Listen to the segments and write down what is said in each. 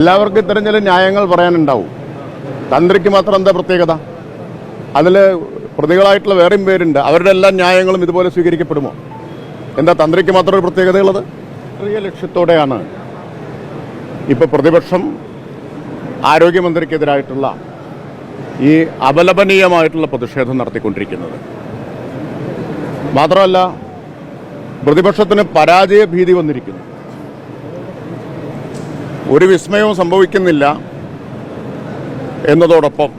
എല്ലാവർക്കും ഇത്തരം ചില ന്യായങ്ങൾ പറയാനുണ്ടാവും. തന്ത്രിക്ക് മാത്രം എന്താ പ്രത്യേകത? അതിൽ പ്രതികളായിട്ടുള്ള വേറെയും പേരുണ്ട്. അവരുടെ എല്ലാ ന്യായങ്ങളും ഇതുപോലെ സ്വീകരിക്കപ്പെടുമോ? എന്താ തന്ത്രിക്ക് മാത്രം ഒരു പ്രത്യേകതയുള്ളത്? ചെറിയ ലക്ഷ്യത്തോടെയാണ് ഇപ്പോൾ പ്രതിപക്ഷം ആരോഗ്യമന്ത്രിക്കെതിരായിട്ടുള്ള ഈ അപലപനീയമായിട്ടുള്ള പ്രതിഷേധം നടത്തിക്കൊണ്ടിരിക്കുന്നത്. മാത്രമല്ല, പ്രതിപക്ഷത്തിന് പരാജയ ഭീതി വന്നിരിക്കുന്നു. ഒരു വിസ്മയവും സംഭവിക്കുന്നില്ല എന്നതോടൊപ്പം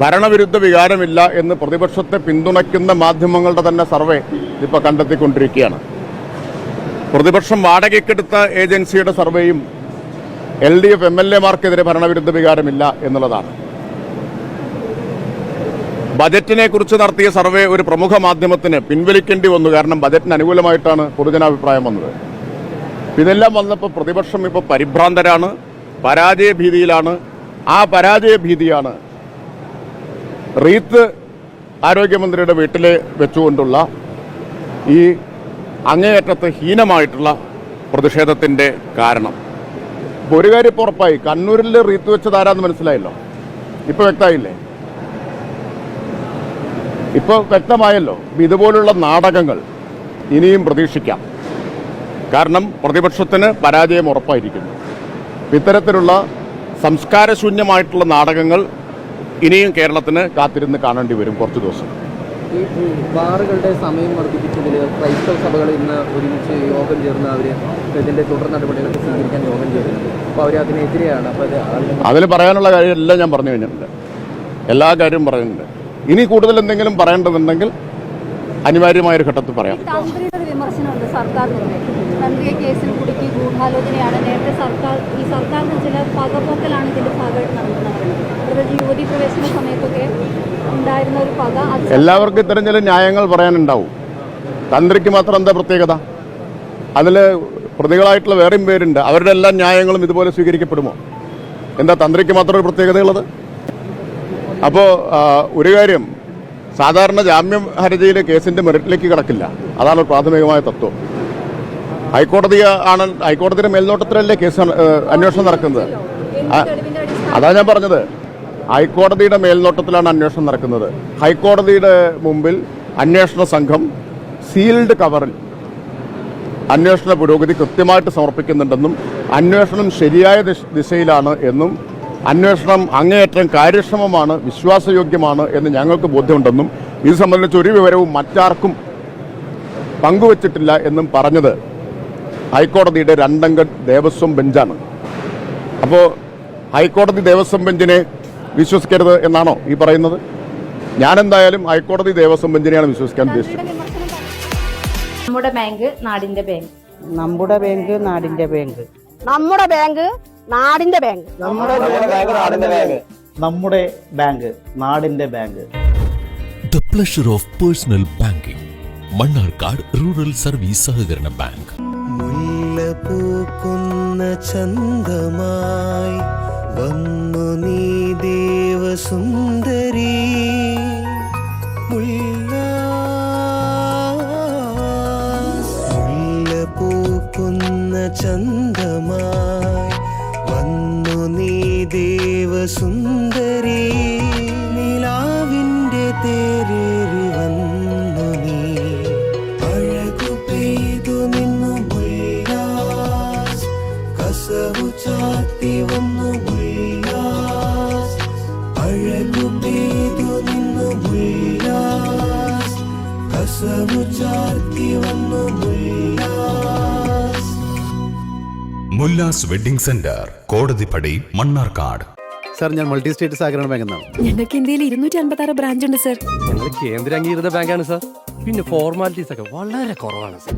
ഭരണവിരുദ്ധ വികാരമില്ല എന്ന് പ്രതിപക്ഷത്തെ പിന്തുണയ്ക്കുന്ന മാധ്യമങ്ങളുടെ തന്നെ സർവേ ഇപ്പോൾ കണ്ടെത്തിക്കൊണ്ടിരിക്കുകയാണ്. പ്രതിപക്ഷം വാടകയ്ക്കെടുത്ത ഏജൻസിയുടെ സർവേയും LDF MLA-മാർക്കെതിരെ ഭരണവിരുദ്ധ വികാരമില്ല എന്നുള്ളതാണ്. ബജറ്റിനെ കുറിച്ച് നടത്തിയ സർവേ ഒരു പ്രമുഖ മാധ്യമത്തിന് പിൻവലിക്കേണ്ടി വന്നു. കാരണം ബജറ്റിന് അനുകൂലമായിട്ടാണ് പൊതുജനാഭിപ്രായം വന്നത്. ഇതെല്ലാം വന്നപ്പോൾ പ്രതിപക്ഷം ഇപ്പോൾ പരിഭ്രാന്തരാണ്, പരാജയഭീതിയിലാണ്. ആ പരാജയഭീതിയാണ് റീത്ത് ആരോഗ്യമന്ത്രിയുടെ വീട്ടിൽ വെച്ചുകൊണ്ടുള്ള ഈ അങ്ങേയറ്റത്തെ ഹീനമായിട്ടുള്ള പ്രതിഷേധത്തിൻ്റെ കാരണം. ഇപ്പോൾ ഒരു കാര്യം ഇപ്പോൾ ഉറപ്പായി, കണ്ണൂരിൽ റീത്ത് വെച്ചത് ആരാന്ന് മനസ്സിലായല്ലോ. ഇപ്പോൾ വ്യക്തമായില്ലേ? ഇപ്പോൾ വ്യക്തമായല്ലോ. ഇതുപോലുള്ള നാടകങ്ങൾ ഇനിയും പ്രതീക്ഷിക്കാം. കാരണം പ്രതിപക്ഷത്തിന് പരാജയം ഉറപ്പായിരിക്കുന്നു. ഇത്തരത്തിലുള്ള സംസ്കാരശൂന്യമായിട്ടുള്ള നാടകങ്ങൾ ഇനിയും കേരളത്തിന് കാത്തിരുന്ന് കാണേണ്ടി വരും കുറച്ച് ദിവസം. ഈ ബാറുകളുടെ സമയം വർദ്ധിപ്പിച്ചതിൽ ക്രൈസ്തവ സഭകൾ ഇന്ന് ഒരുമിച്ച് യോഗം ചേർന്ന് അവർ ഇതിൻ്റെ തുടർ നടപടികൾ സ്വീകരിക്കാൻ യോഗം ചേരുന്നത്. അപ്പോൾ അവർ അതിനെതിരെയാണ്. അപ്പോൾ അതിൽ പറയാനുള്ള കാര്യം എല്ലാം ഞാൻ പറഞ്ഞു കഴിഞ്ഞിട്ടുണ്ട്. എല്ലാ കാര്യവും പറയുന്നുണ്ട്. ഇനി കൂടുതൽ എന്തെങ്കിലും പറയേണ്ടതുണ്ടെങ്കിൽ അനിവാര്യമായൊരു ഘട്ടത്തിൽ പറയാം. വിമർശനമുണ്ട് സർക്കാരിനെതിരെ. തന്ത്രിയെ കേസിൽ കുടുക്കി ഗൂഢാലോചനയാണ്. നേരത്തെ സർക്കാരിന് ചില പകപോക്കലാണ് ഇതിന്റെ ഭാഗമായിട്ട് നടക്കുന്നത്. യുവതി പ്രവേശന സമയത്തൊക്കെ ഉണ്ടായിരുന്ന ഒരു പക. എല്ലാവർക്കും ഇത്തരം ചില ന്യായങ്ങൾ പറയാനുണ്ടാവും. തന്ത്രിക്ക് മാത്രം എന്താ പ്രത്യേകത? അതിൽ പ്രതികളായിട്ടുള്ള വേറെയും പേരുണ്ട്. അവരുടെ എല്ലാ ന്യായങ്ങളും ഇതുപോലെ സ്വീകരിക്കപ്പെടുമോ? എന്താ തന്ത്രിക്ക് മാത്രം ഒരു പ്രത്യേകതയുള്ളത്? അപ്പോൾ ഒരു കാര്യം, സാധാരണ ജാമ്യം ഹർജിയിലെ കേസിന്റെ മെറിറ്റിലേക്ക് കിടക്കില്ല. അതാണ് പ്രാഥമികമായ തത്വം. ഹൈക്കോടതിയുടെ മേൽനോട്ടത്തിലല്ലേ കേസ് അന്വേഷണം നടക്കുന്നത്. അതാ ഞാൻ പറഞ്ഞത്, ഹൈക്കോടതിയുടെ മേൽനോട്ടത്തിലാണ് അന്വേഷണം നടക്കുന്നത്. ഹൈക്കോടതിയുടെ മുമ്പിൽ അന്വേഷണ സംഘം സീൽഡ് കവറിൽ അന്വേഷണ പുരോഗതി കൃത്യമായിട്ട് സമർപ്പിക്കുന്നുണ്ടെന്നും അന്വേഷണം ശരിയായ ദിശയിലാണ് എന്നും അന്വേഷണം അങ്ങേയറ്റം കാര്യക്ഷമമാണ്, വിശ്വാസയോഗ്യമാണ് എന്ന് ഞങ്ങൾക്ക് ബോധ്യമുണ്ടെന്നും ഇത് സംബന്ധിച്ച് ഒരു വിവരവും മറ്റാർക്കും പങ്കുവച്ചിട്ടില്ല എന്നും പറഞ്ഞത് ഹൈക്കോടതിയുടെ 2 അംഗ ദേവസ്വം ബെഞ്ചാണ്. അപ്പോൾ ഹൈക്കോടതി ദേവസ്വം ബെഞ്ചിനെ വിശ്വസിക്കരുത് എന്നാണോ ഈ പറയുന്നത്? ഞാനെന്തായാലും ഹൈക്കോടതി ദേവസ്വം ബെഞ്ചിനെയാണ് വിശ്വസിക്കാൻ ഉദ്ദേശിച്ചത്. നമ്മുടെ ബാങ്ക് നാടിന്റെ ബാങ്ക്. നമ്മുടെ ബാങ്ക് നാടിന്റെ ബാങ്ക്. നമ്മുടെ ബാങ്ക് നാടിന്റെ ബാങ്ക്. നമ്മുടെ ബാങ്ക് നാടിന്റെ bank. The pleasure of personal banking. Mannarkkad rural service സഹകരണ ബാങ്ക്. മുല്ലപൂക്കുന്ന ചന്തമായി വന്നു നീ ദേവസുന്ദരി. മുല്ലപൂക്കുന്ന ചന്തമായി വന്നു നീ ദേവസുന്ദരി. നിലാവിൻ്റെ തേരേറി വന്നു നീ. അഴകു പെയ്തു നിന്നു ഉല്ലാസ്, കസവു ചാത്തി വന്നു ഉല്ലാസ്. അഴകു പെയ്തു നിന്നു ഉല്ലാസ്, കസവു ചാത്തി വന്നു Ullas. Mullas wedding centre, Kodathippadi, Mannarkkad. Sir, ഞാൻ മൾട്ടി സ്റ്റേറ്റ് സഹകരണ ബാങ്ക് എന്നാണ്. ഞങ്ങൾക്ക് ഇന്ത്യയിൽ 256 ബ്രാഞ്ച് ഉണ്ട് സർ. ഞങ്ങൾ കേന്ദ്ര അംഗീകൃത ബാങ്കാണ് സാർ. പിന്നെ ഫോർമാലിറ്റീസ് ഒക്കെ വളരെ കുറവാണ് സാർ.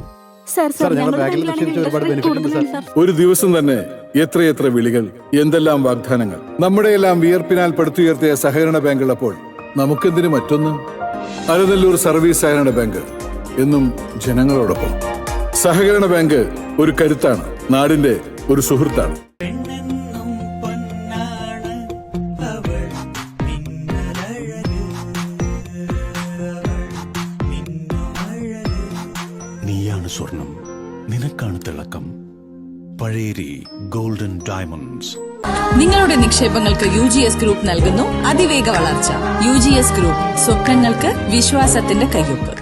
ഞങ്ങളുടെ ബാങ്കിൽ നിക്ഷേപിച്ച ഒരുപാട് ബെനിഫിറ്റ് ഉണ്ട് സാർ. ഒരു ദിവസം തന്നെ എത്രയെത്ര വിളികൾ, എന്തെല്ലാം വാഗ്ദാനങ്ങൾ. നമ്മുടെ എല്ലാം വിയർപ്പിനാൽ പടുത്തുയർത്തിയ സഹകരണ ബാങ്ക് ഉള്ളപ്പോൾ നമുക്കെന്തിനു മറ്റൊന്ന്? അലനല്ലൂർ സർവീസ് സഹകരണ ബാങ്ക് എന്നും ജനങ്ങളോടൊപ്പം. സഹകരണ ബാങ്ക് ഒരു കരുത്താണ്, നാടിന്റെ ഒരു സുഹൃത്താണ്. നീയാണ് സ്വർണം, നിനക്കാണ് തിളക്കം. Pazheri golden diamonds. നിങ്ങളുടെ നിക്ഷേപങ്ങൾക്ക് UGS ഗ്രൂപ്പ് നൽകുന്നു അതിവേഗ വളർച്ച. UGS ഗ്രൂപ്പ്, സ്വപ്നങ്ങൾക്ക് വിശ്വാസത്തിന്റെ കയ്യൊപ്പ്.